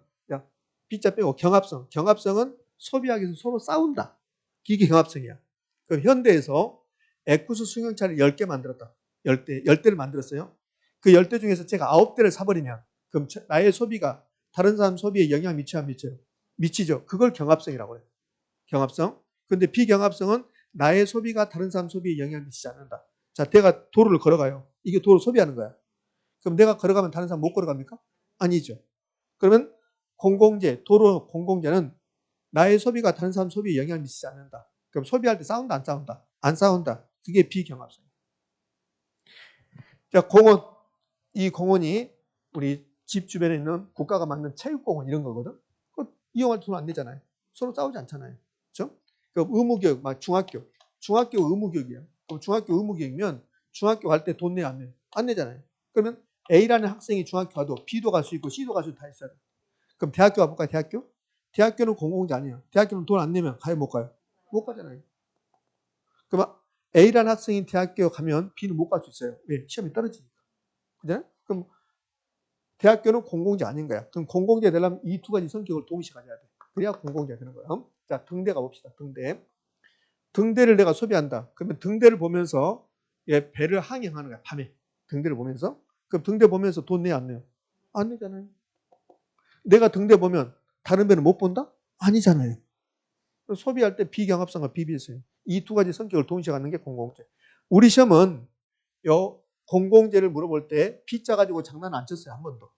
B자 빼고 경합성. 경합성은 소비하기 위해서 서로 싸운다. 이게 경합성이야. 그럼 현대에서 에쿠스 승용차를 10개 만들었다. 10대를 만들었어요. 그 10대 중에서 제가 9대를 사버리면 그럼 나의 소비가 다른 사람 소비에 영향 미쳐요? 안 미쳐요? 미치죠. 그걸 경합성이라고 해요. 경합성. 근데 비경합성은 나의 소비가 다른 사람 소비에 영향을 미치지 않는다. 자, 내가 도로를 걸어가요. 이게 도로 소비하는 거야. 그럼 내가 걸어가면 다른 사람 못 걸어갑니까? 아니죠. 그러면 공공재, 도로 공공재는 나의 소비가 다른 사람 소비에 영향을 미치지 않는다. 그럼 소비할 때 싸운다, 안 싸운다? 안 싸운다. 그게 비경합성이에요. 자, 공원. 이 공원이 우리 집 주변에 있는 국가가 만든 체육공원 이런 거거든. 이용할 돈 안 내잖아요. 서로 싸우지 않잖아요. 그렇죠? 그럼 의무교육, 막 중학교 의무교육이야. 그럼 중학교 의무교육이면 중학교 갈 때 돈 내, 안 내? 안 내잖아요. 그러면 A라는 학생이 중학교 가도 B도 갈 수 있고 C도 갈 수 있고 다 있어야 돼. 그럼 대학교 가볼까요? 대학교는 공공재 아니에요. 대학교는 돈 안 내면 가요, 못 가요? 못 가잖아요. 그럼 A라는 학생이 대학교 가면 B는 못 갈 수 있어요. 왜? 시험이 떨어지니까. 그죠? 그럼 대학교는 공공재 아닌 거야. 그럼 공공재 되려면 이 두 가지 성격을 동시에 가져야 돼. 그래야 공공재가 되는 거예요. 자, 등대 가봅시다. 등대. 등대를 내가 소비한다. 그러면 등대를 보면서 배를 항행하는 거야. 밤에. 등대를 보면서. 그럼 등대 보면서 돈 내야 안 내요? 안 내잖아요. 내가 등대 보면 다른 배는 못 본다? 아니잖아요. 소비할 때 비경합성과 비비세요. 이 두 가지 성격을 동시에 갖는 게 공공재. 우리 시험은 공공재를 물어볼 때 B자 가지고 장난 안 쳤어요. 한 번도.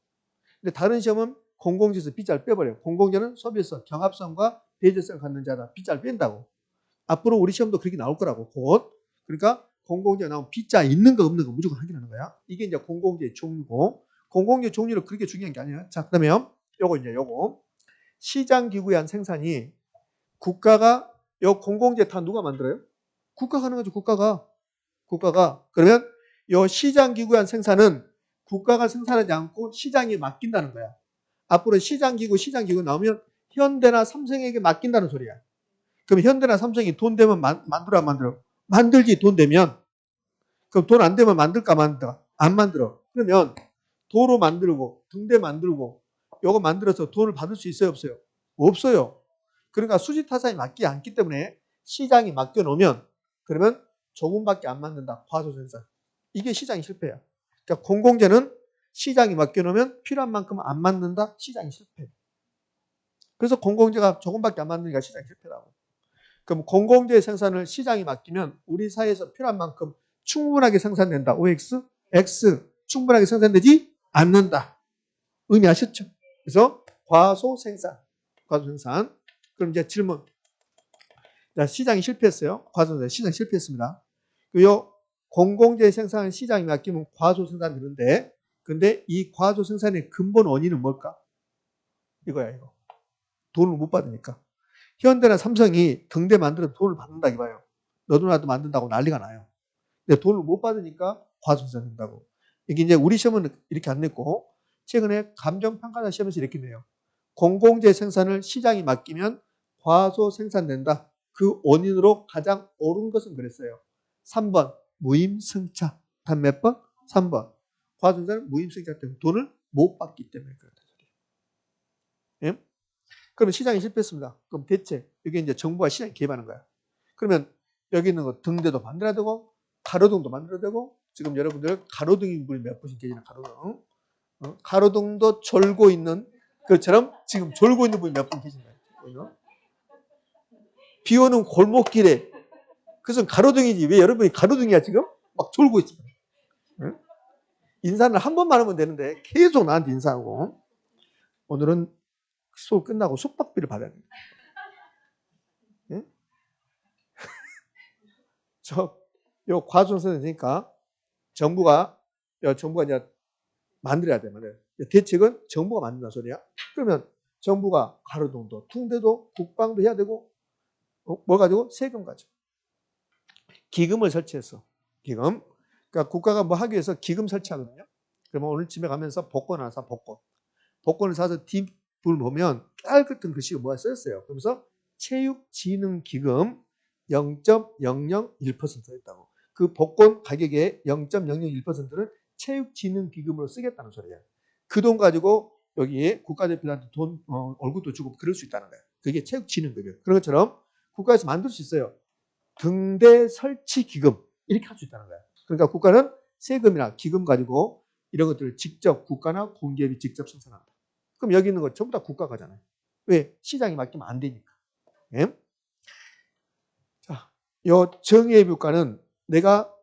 근데 다른 시험은 공공재에서 B자를 빼버려요. 공공재는 소비에서 경합성과 배제성을 갖는 자다. B자를 뺀다고. 앞으로 우리 시험도 그렇게 나올 거라고. 곧. 그러니까 공공재가 나오면 B자 있는 거 없는 거 무조건 확인하는 거야. 이게 이제 공공재의 종류고. 공공재 종류는 그렇게 중요한 게 아니에요. 자, 그러면 요거 시장기구에 한 생산이 국가가 공공재 다 누가 만들어요? 국가가 하는 거죠. 국가가. 그러면 요 시장기구에 한 생산은 국가가 생산하지 않고 시장에 맡긴다는 거야. 앞으로 시장기구 나오면 현대나 삼성에게 맡긴다는 소리야. 그럼 현대나 삼성이 돈 되면 만들어 안 만들어? 만들지. 돈 되면. 그럼 돈 안 되면 만들까 만들어? 안 만들어. 그러면 도로 만들고 등대 만들고 요거 만들어서 돈을 받을 수 있어요? 없어요? 없어요. 그러니까 수지타산이 맞지 않기 때문에 시장이 맡겨놓으면 그러면 조금밖에 안 만든다. 과소생산. 이게 시장이 실패야. 그러니까 공공재는 시장이 맡겨놓으면 필요한 만큼 안 만든다. 시장이 실패. 그래서 공공재가 조금밖에 안 만드니까 시장이 실패라고. 그럼 공공재 생산을 시장이 맡기면 우리 사회에서 필요한 만큼 충분하게 생산된다. OX, X 충분하게 생산되지 않는다. 의미하셨죠? 그래서 과소생산. 그럼 이제 질문. 자, 시장이 실패했어요. 과소생산. 시장이 실패했습니다. 그리고 공공재 생산을 시장이 맡기면 과소생산이 되는데 근데 이 과소생산의 근본 원인은 뭘까? 이거야, 이거. 돈을 못 받으니까. 현대나 삼성이 등대 만들어서 돈을 받는다 이봐요. 너도 나도 만든다고 난리가 나요. 근데 돈을 못 받으니까 과소생산 된다고. 이게 이제 우리 시험은 이렇게 안 냈고 최근에 감정평가사 시험에서 이렇게 내요. 공공재 생산을 시장이 맡기면 과소생산된다. 그 원인으로 가장 옳은 것은 그랬어요. 3번 무임승차. 답 몇 번? 3번. 과소생산은 무임승차 때문에 돈을 못 받기 때문에 그렇다. 예? 그러면 시장이 실패했습니다. 그럼 대체 이게 이제 정부가 시장에 개입하는 거야. 그러면 여기 있는 거 등대도 만들어야 되고 가로등도 만들어야 되고 지금 여러분들 가로등이 몇 분씩 계시나 가로등 가로등도 졸고 있는 그처럼 지금 졸고 있는 분이 몇 분 계신가요? 비 오는 골목길에 그것은 가로등이지 왜 여러분이 가로등이야 지금? 막 졸고 있습니다. 인사는 한 번만 하면 되는데 계속 나한테 인사하고 오늘은 수업 끝나고 숙박비를 받아야 됩니다. 요 과수원서는 되니까 정부가 이제 만들어야 돼. 대책은 정부가 만든다는 소리야. 그러면 정부가 가로등도 퉁대도 국방도 해야 되고 뭘 가지고? 세금 가지고. 기금을 설치해서. 기금. 그러니까 국가가 뭐 하기 위해서 기금 설치하거든요. 그러면 오늘 집에 가면서 복권 하나 사, 복권. 복권을 사서 뒷부분 보면 깔끗한 글씨가 뭐가 써있어요. 그러면서 체육진흥기금 0.001% 했다고. 그 복권 가격의 0.001%를 체육진흥기금으로 쓰겠다는 소리예요. 그 돈 가지고 여기 국가대표한테 돈 월급도 주고 그럴 수 있다는 거예요. 그게 체육진흥기금. 그런 것처럼 국가에서 만들 수 있어요. 등대 설치 기금 이렇게 할 수 있다는 거예요. 그러니까 국가는 세금이나 기금 가지고 이런 것들을 직접 국가나 공기업이 직접 생산한다. 그럼 여기 있는 거 전부 다 국가가잖아요. 왜? 시장에 맡기면 안 되니까. 예? 자, 요 정의예비효과는 내가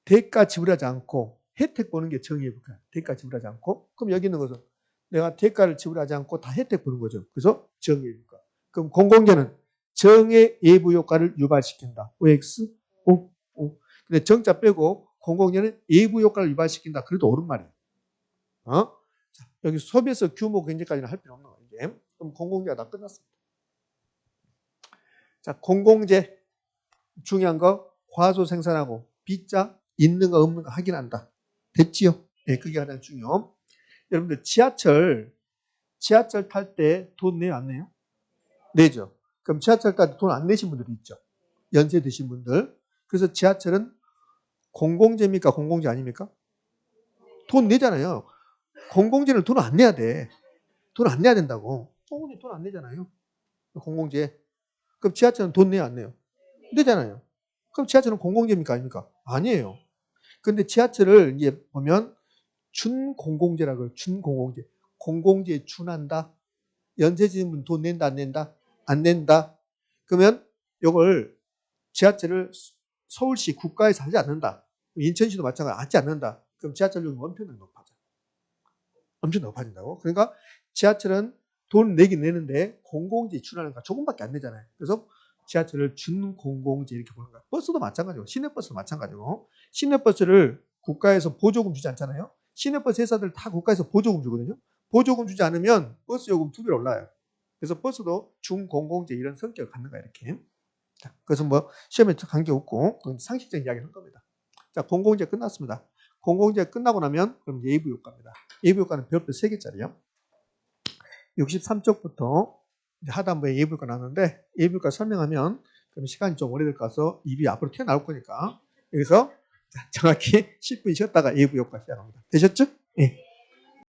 대가 지불하지 않고 혜택 보는 게 정의예비효과야. 대가 지불하지 않고. 그럼 여기 있는 것은 내가 대가를 지불하지 않고 다 혜택 보는 거죠. 그래서 정의예비효과. 그럼 공공재는 정의예비효과를 유발시킨다. OX? O? O. 근데 정자 빼고 공공재는 예비효과를 유발시킨다. 그래도 옳은 말이에요. 자, 여기 소비에서 규모 경제까지는 할 필요 없는 거예요. 이제. 그럼 공공재가 다 끝났습니다. 자, 공공재 중요한 거 과소 생산하고 B자 있는가 없는가 확인한다. 됐지요? 네, 그게 가장 중요. 여러분들 지하철 탈 때 돈 내요 안 내요? 내죠. 그럼 지하철 탈 때 돈 안 내신 분들이 있죠. 연세 드신 분들. 그래서 지하철은 공공재입니까? 공공재 아닙니까? 돈 내잖아요. 공공재는 돈 안 내야 돼. 돈 안 내야 된다고. 공공재 돈 안 내잖아요. 공공재. 그럼 지하철은 돈 내요 안 내요? 내잖아요. 그럼 지하철은 공공재입니까? 아닙니까? 아니에요. 근데 지하철을 이제 보면 준공공재라고 해요. 준공공재. 공공재에 준한다. 연세 드신 분 돈 낸다 안 낸다? 안 낸다. 그러면 이걸 지하철을 서울시 국가에서 하지 않는다. 인천시도 마찬가지로 하지 않는다. 그럼 지하철료는 엄청나게 높아져. 엄청 높아진다고. 그러니까 지하철은 돈 내긴 내는데 공공재에 준하는 거 조금밖에 안 내잖아요. 그래서 지하철을 준공공재 이렇게 보는 거야. 버스도 마찬가지고 시내버스도 마찬가지고 시내버스를 국가에서 보조금 주지 않잖아요. 시내버스 회사들 다 국가에서 보조금 주거든요. 보조금 주지 않으면 버스 요금 2배로 올라요. 그래서 버스도 준공공재 이런 성격을 갖는 거야 이렇게. 자, 그래서 뭐 시험에 관계없고 상식적인 이야기를 한 겁니다. 자, 공공재 끝났습니다. 공공재 끝나고 나면 그럼 예비효과입니다. 예비효과는 별표 3개짜리요. 63쪽부터 하단부에 예비효과 나왔는데 예비효과 설명하면 그럼 시간이 좀 오래될 것 같아서 입이 앞으로 튀어나올 거니까 여기서 정확히 10분 쉬었다가 예비효과 시작합니다. 되셨죠? 예.